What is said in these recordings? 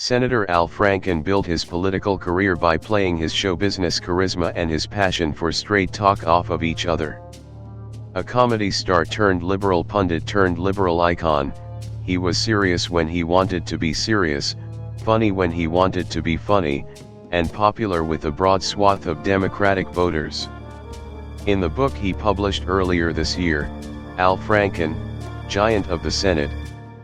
Senator Al Franken built his political career by playing his show business charisma and his passion for straight talk off of each other. A comedy star turned liberal pundit turned liberal icon, he was serious when he wanted to be serious, funny when he wanted to be funny, and popular with a broad swath of Democratic voters. In the book he published earlier this year, Al Franken, Giant of the Senate,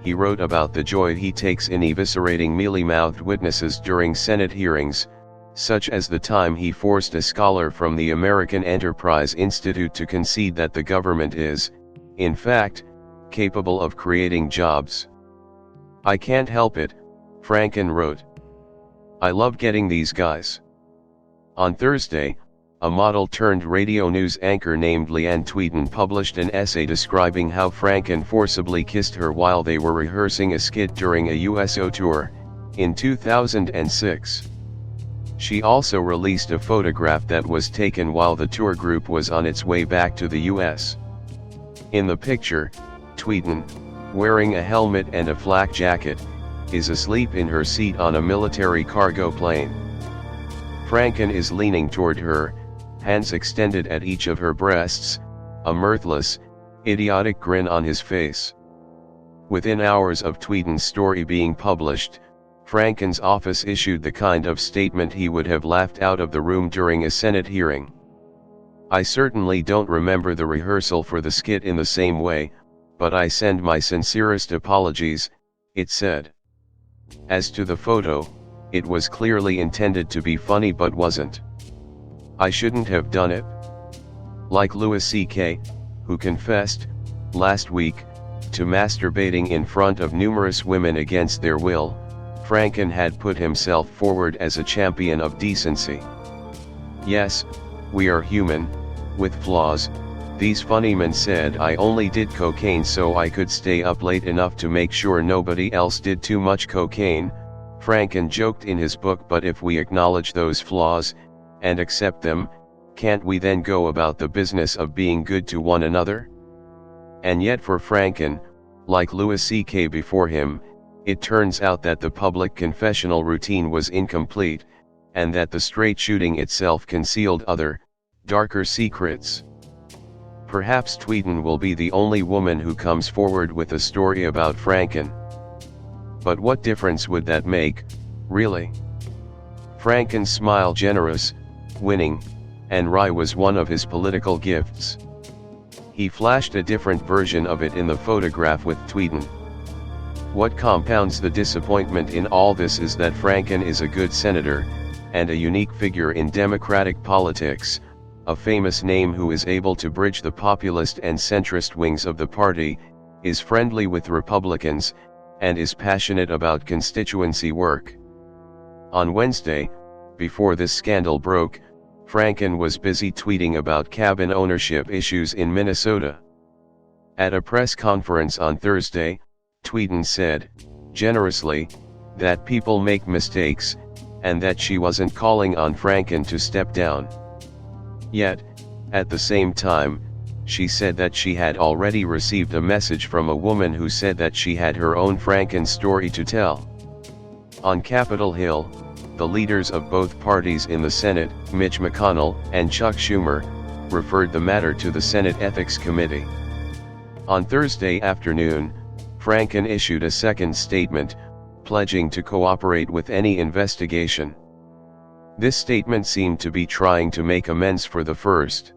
he wrote about the joy he takes in eviscerating mealy-mouthed witnesses during Senate hearings, such as the time he forced a scholar from the American Enterprise Institute to concede that the government is, in fact, capable of creating jobs. "I can't help it," Franken wrote. "I love getting these guys." On Thursday, a model-turned-radio news anchor named Leeann Tweeden published an essay describing how Franken forcibly kissed her while they were rehearsing a skit during a U.S.O tour, in 2006. She also released a photograph that was taken while the tour group was on its way back to the U.S. In the picture, Tweeden, wearing a helmet and a flak jacket, is asleep in her seat on a military cargo plane. Franken is leaning toward her, hands extended at each of her breasts, a mirthless, idiotic grin on his face. Within hours of Tweeden's story being published, Franken's office issued the kind of statement he would have laughed out of the room during a Senate hearing. "I certainly don't remember the rehearsal for the skit in the same way, but I send my sincerest apologies," it said. As to the photo, it was clearly intended to be funny but wasn't. "I shouldn't have done it." Like Louis C.K., who confessed, last week, to masturbating in front of numerous women against their will, Franken had put himself forward as a champion of decency. "Yes, we are human, with flaws," these funny men said. "I only did cocaine so I could stay up late enough to make sure nobody else did too much cocaine," Franken joked in his book. "But if we acknowledge those flaws, and accept them, can't we then go about the business of being good to one another?" And yet for Franken, like Louis C.K. before him, it turns out that the public confessional routine was incomplete, and that the straight shooting itself concealed other, darker secrets. Perhaps Tweeden will be the only woman who comes forward with a story about Franken. But what difference would that make, really? Franken's smile, generous, winning, and wry, was one of his political gifts. He flashed a different version of it in the photograph with Tweeden. What compounds the disappointment in all this is that Franken is a good senator, and a unique figure in Democratic politics, a famous name who is able to bridge the populist and centrist wings of the party, is friendly with Republicans, and is passionate about constituency work. On Wednesday, before this scandal broke, Franken was busy tweeting about cabin ownership issues in Minnesota. At a press conference on Thursday, Tweeden said, generously, that people make mistakes, and that she wasn't calling on Franken to step down. Yet, at the same time, she said that she had already received a message from a woman who said that she had her own Franken story to tell. On Capitol Hill, the leaders of both parties in the Senate, Mitch McConnell and Chuck Schumer, referred the matter to the Senate Ethics Committee. On Thursday afternoon, Franken issued a second statement, pledging to cooperate with any investigation. This statement seemed to be trying to make amends for the first.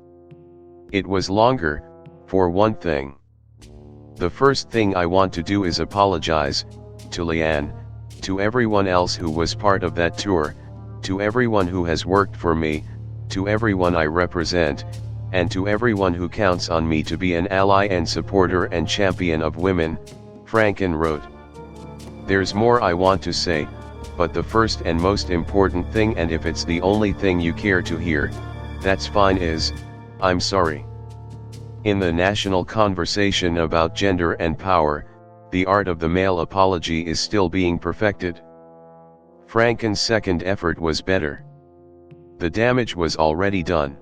It was longer, for one thing. "The first thing I want to do is apologize, to Leeann, to everyone else who was part of that tour, to everyone who has worked for me, to everyone I represent, and to everyone who counts on me to be an ally and supporter and champion of women," Franken wrote. "There's more I want to say, but the first and most important thing, and if it's the only thing you care to hear, that's fine, is, I'm sorry." In the national conversation about gender and power, the art of the male apology is still being perfected. Franken's second effort was better. The damage was already done.